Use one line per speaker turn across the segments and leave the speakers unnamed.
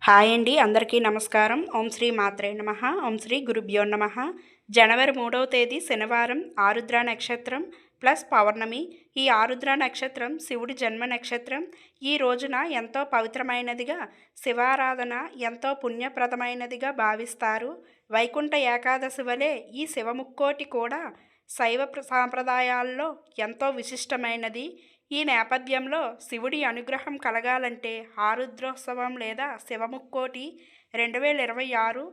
Hi అండి, అందరికీ నమస్కారం. ఓం శ్రీ మాత్రే నమః. ఓం శ్రీ గురుభ్యో నమః. జనవరి 3వ తేదీ శనివారం, ఆరుద్ర నక్షత్రం ప్లస్ పౌర్ణమి. ఈ ఆరుద్ర నక్షత్రం శివుడి జన్మ నక్షత్రం. ఈ రోజున ఎంతో పవిత్రమైనదిగా, శివారాధన ఎంతో పుణ్యప్రదమైనదిగా భావిస్తారు. వైకుంఠ ఏకాదశి వలె ఈ శివముక్కోటి కూడా శైవ సాంప్రదాయాల్లో ఎంతో విశిష్టమైనది. ఈ నేపథ్యంలో శివుడి అనుగ్రహం కలగాలంటే ఆరుద్రోత్సవం లేదా శివముక్కోటి 2026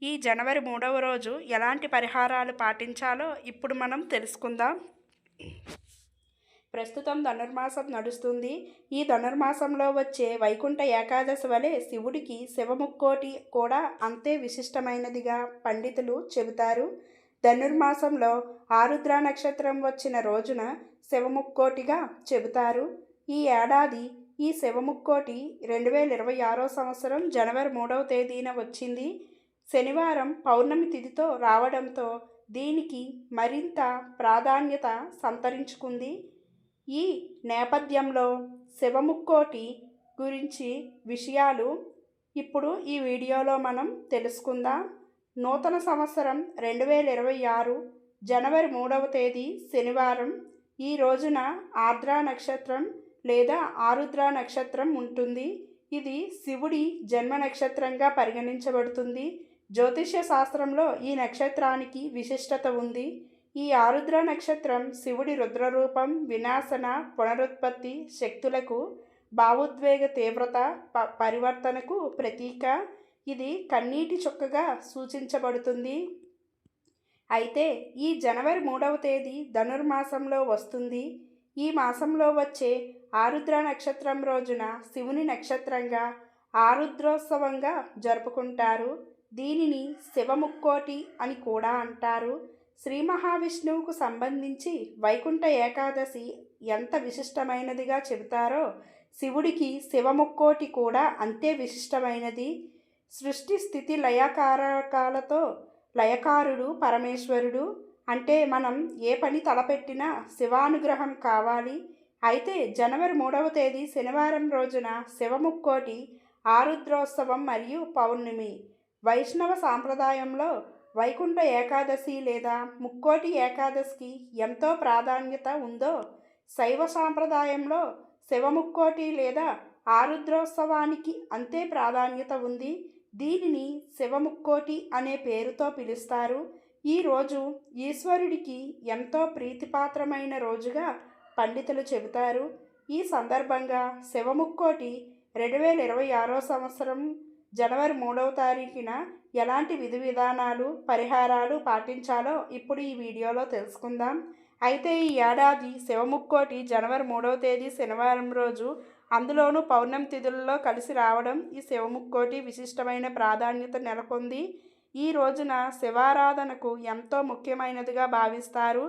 ఈ జనవరి 3వ రోజు ఎలాంటి పరిహారాలు పాటించాలో ఇప్పుడు మనం తెలుసుకుందాం. ప్రస్తుతం ధనుర్మాసం నడుస్తుంది. ఈ ధనుర్మాసంలో వచ్చే వైకుంఠ ఏకాదశి వలె శివుడికి శివముక్కోటి కూడా అంతే విశిష్టమైనదిగా పండితులు చెబుతారు. ధనుర్మాసంలో ఆరుద్ర నక్షత్రం వచ్చిన రోజున శివముక్కోటిగా చెబుతారు. ఈ ఏడాది ఈ శివముక్కోటి 2026 సంవత్సరం జనవరి 3వ తేదీన వచ్చింది. శనివారం పౌర్ణమి తిథితో రావడంతో దీనికి మరింత ప్రాధాన్యత సంతరించుకుంది. ఈ నేపథ్యంలో శివముక్కోటి గురించి విషయాలు ఇప్పుడు ఈ వీడియోలో మనం తెలుసుకుందాం. నూతన సంవత్సరం 2026 జనవరి 3వ తేదీ శనివారం. ఈ రోజున ఆర్ద్ర నక్షత్రం లేదా ఆరుద్ర నక్షత్రం ఉంటుంది. ఇది శివుడి జన్మ నక్షత్రంగా పరిగణించబడుతుంది. జ్యోతిష్య శాస్త్రంలో ఈ నక్షత్రానికి విశిష్టత ఉంది. ఈ ఆరుద్ర నక్షత్రం శివుడి రుద్రరూపం, వినాశన, పునరుత్పత్తి శక్తులకు, భావోద్వేగ తీవ్రత, పరివర్తనకు ప్రతీక. ఇది కన్నీటి చుక్కగా సూచించబడుతుంది. అయితే ఈ జనవరి 3వ తేదీ ధనుర్మాసంలో వస్తుంది. ఈ మాసంలో వచ్చే ఆరుద్ర నక్షత్రం రోజున శివుని నక్షత్రంగా ఆరుద్రోత్సవంగా జరుపుకుంటారు. దీనిని శివముక్కోటి అని కూడా అంటారు. శ్రీ మహావిష్ణువుకు సంబంధించి వైకుంఠ ఏకాదశి ఎంత విశిష్టమైనదిగా చెబుతారో శివుడికి శివముక్కోటి కూడా అంతే విశిష్టమైనది. సృష్టి స్థితి లయకారకాలతో లయకారుడు పరమేశ్వరుడు. అంటే మనం ఏ పని తలపెట్టినా శివానుగ్రహం కావాలి. అయితే జనవరి 3వ తేదీ శనివారం రోజున శివముక్కోటి, ఆరుద్రోత్సవం మరియు పౌర్ణమి. వైష్ణవ సాంప్రదాయంలో వైకుంఠ ఏకాదశి లేదా ముక్కోటి ఏకాదశికి ఎంతో ప్రాధాన్యత ఉందో, శైవ సాంప్రదాయంలో శివముక్కోటి లేదా ఆరుద్రోత్సవానికి అంతే ప్రాధాన్యత ఉంది. దీనిని శివముక్కోటి అనే పేరుతో పిలుస్తారు. ఈరోజు ఈశ్వరుడికి ఎంతో ప్రీతిపాత్రమైన రోజుగా పండితులు చెబుతారు. ఈ సందర్భంగా శివముక్కోటి 2026 సంవత్సరం జనవరి 3వ తారీఖున ఎలాంటి విధి విధానాలు, పరిహారాలు పాటించాలో ఇప్పుడు ఈ వీడియోలో తెలుసుకుందాం. అయితే ఈ ఏడాది శివముక్కోటి జనవరి 3వ తేదీ శనివారం రోజు, అందులోనూ పౌర్ణమి తిథులలో కలిసి రావడం ఈ శివముక్కోటి విశిష్టమైన ప్రాధాన్యత నెలకొంది. ఈ రోజున శివారాధనకు ఎంతో ముఖ్యమైనదిగా భావిస్తారు.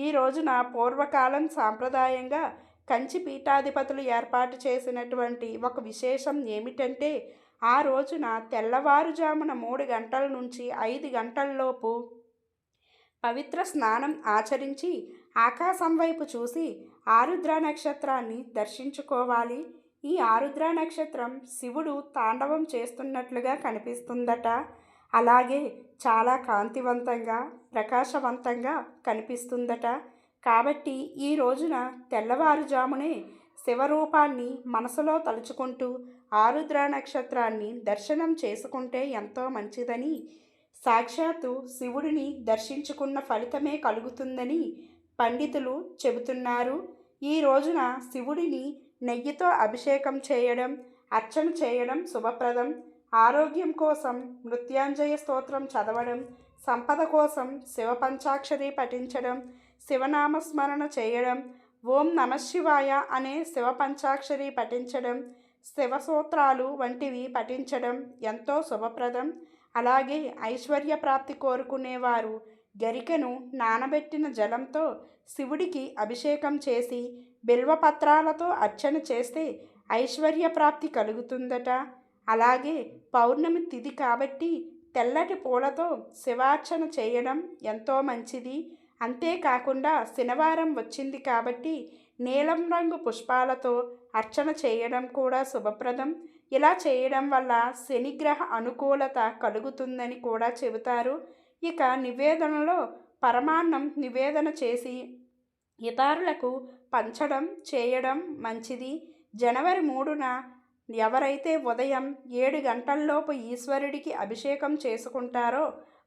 ఈ రోజున పూర్వకాలం సాంప్రదాయంగా కంచి పీఠాధిపతులు ఏర్పాటు చేసినటువంటి ఒక విశేషం ఏమిటంటే, ఆ రోజున తెల్లవారుజామున 3 గంటల నుంచి 5 గంటల్లోపు పవిత్ర స్నానం ఆచరించి ఆకాశం వైపు చూసి ఆరుద్ర నక్షత్రాన్ని దర్శించుకోవాలి. ఈ ఆరుద్ర నక్షత్రం శివుడు తాండవం చేస్తున్నట్లుగా కనిపిస్తుందట. అలాగే చాలా కాంతివంతంగా, ప్రకాశవంతంగా కనిపిస్తుందట. కాబట్టి ఈ రోజున తెల్లవారుజామునే శివరూపాన్ని మనసులో తలుచుకుంటూ ఆరుద్ర నక్షత్రాన్ని దర్శనం చేసుకుంటే ఎంతో మంచిదని, సాక్షాత్తు శివుడిని దర్శించుకున్న ఫలితమే కలుగుతుందని పండితులు చెబుతున్నారు. ఈ రోజున శివుడిని నెయ్యితో అభిషేకం చేయడం, అర్చన చేయడం శుభప్రదం. ఆరోగ్యం కోసం మృత్యుంజయ స్తోత్రం చదవడం, సంపద కోసం శివ పంచాక్షరి పఠించడం, శివనామస్మరణ చేయడం, ఓం నమశివాయ అనే శివ పంచాక్షరి పఠించడం, శివసూత్రాలు వంటివి పఠించడం ఎంతో శుభప్రదం. అలాగే ఐశ్వర్య ప్రాప్తి కోరుకునేవారు గరికను నానబెట్టిన జలంతో శివుడికి అభిషేకం చేసి బిల్వపత్రాలతో అర్చన చేస్తే ఐశ్వర్య ప్రాప్తి కలుగుతుందట. అలాగే పౌర్ణమి తిథి కాబట్టి తెల్లటి పూలతో శివార్చన చేయడం ఎంతో మంచిది. అంతేకాకుండా శనివారం వచ్చింది కాబట్టి నీలం రంగు పుష్పాలతో అర్చన చేయడం కూడా శుభప్రదం. ఇలా చేయడం వల్ల శనిగ్రహ అనుకూలత కలుగుతుందని కూడా చెబుతారు. ఇక నివేదనలో పరమాన్నం నివేదన చేసి ఇతరులకు పంచడం చేయడం మంచిది. జనవరి 3న ఎవరైతే ఉదయం 7 గంటల్లోపు ఈశ్వరుడికి అభిషేకం చేసుకుంటారో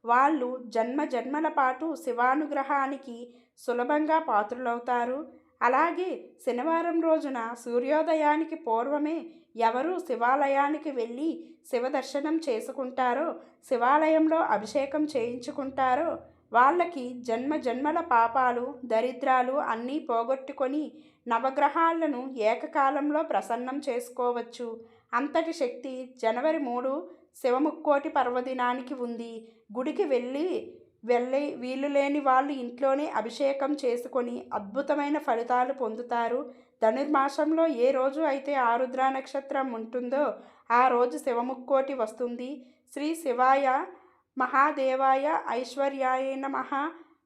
వాళ్ళు జన్మ జన్మల పాటు శివానుగ్రహానికి సులభంగా పాత్రులవుతారు. అలాగే శనివారం రోజున సూర్యోదయానికి పూర్వమే ఎవరు శివాలయానికి వెళ్ళి శివదర్శనం చేసుకుంటారో, శివాలయంలో అభిషేకం చేయించుకుంటారో వాళ్ళకి జన్మ జన్మల పాపాలు దరిద్రాలు అన్నీ పోగొట్టుకొని నవగ్రహాలను ఏకకాలంలో ప్రసన్నం చేసుకోవచ్చు. అంతటి శక్తి జనవరి 3 శివముక్కోటి పర్వదినానికి ఉంది. గుడికి వెళ్ళి వీలు లేని వాళ్ళు ఇంట్లోనే అభిషేకం చేసుకొని అద్భుతమైన ఫలితాలు పొందుతారు. ధనుర్మాసంలో ఏ రోజు అయితే ఆరుద్ర నక్షత్రం ఉంటుందో ఆ రోజు శివముక్కోటి వస్తుంది. శ్రీ శివాయ మహాదేవాయ ఐశ్వర్యాయ నమః,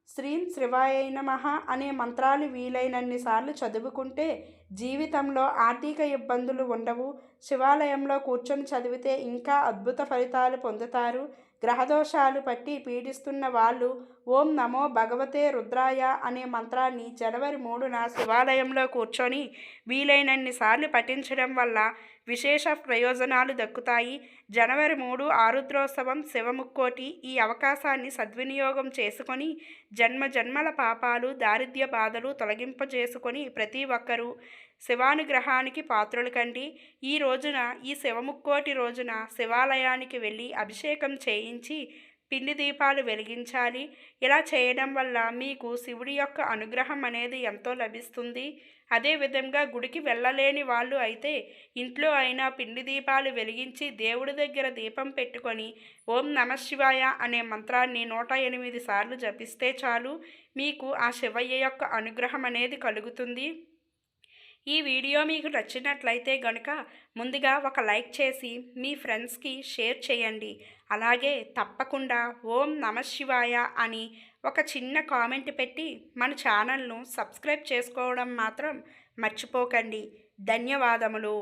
శ్రీం శివాయ నమః అనే మంత్రాలు వీలైనన్ని సార్లు చదువుకుంటే జీవితంలో ఆర్థిక ఇబ్బందులు ఉండవు. శివాలయంలో కూర్చొని చదివితే ఇంకా అద్భుత ఫలితాలు పొందుతారు. గ్రహదోషాలు పట్టి పీడిస్తున్న వాళ్ళు ఓం నమో భగవతే రుద్రాయ అనే మంత్రాన్ని జనవరి 3న శివాలయంలో కూర్చొని వీలైనన్ని సార్లు పఠించడం వల్ల విశేష ప్రయోజనాలు దక్కుతాయి. జనవరి 3 ఆరుద్రోత్సవం శివముక్కోటి. ఈ అవకాశాన్ని సద్వినియోగం చేసుకొని జన్మ జన్మల పాపాలు దారిద్ర్య బాధలు తొలగింపజేసుకొని ప్రతి ఒక్కరూ శివానుగ్రహానికి పాత్రులు కండి. ఈ రోజున ఈ శివముక్కోటి రోజున శివాలయానికి వెళ్ళి అభిషేకం చేయించి పిండి దీపాలు వెలిగించాలి. ఇలా చేయడం వల్ల మీకు శివుడి యొక్క అనుగ్రహం అనేది ఎంతో లభిస్తుంది. అదేవిధంగా గుడికి వెళ్ళలేని వాళ్ళు అయితే ఇంట్లో అయినా పిండి దీపాలు వెలిగించి దేవుడి దగ్గర దీపం పెట్టుకొని ఓం నమఃశివాయ అనే మంత్రాన్ని 108 సార్లు జపిస్తే చాలు, మీకు ఆ శివయ్య యొక్క అనుగ్రహం అనేది కలుగుతుంది. ఈ వీడియో మీకు నచ్చినట్లయితే గనుక ముందుగా ఒక లైక్ చేసి మీ ఫ్రెండ్స్కి షేర్ చేయండి. అలాగే తప్పకుండా ఓం నమఃశివాయ అని ఒక చిన్న కామెంట్ పెట్టి మన ఛానల్ను సబ్స్క్రైబ్ చేసుకోవడం మాత్రం మర్చిపోకండి. ధన్యవాదములు.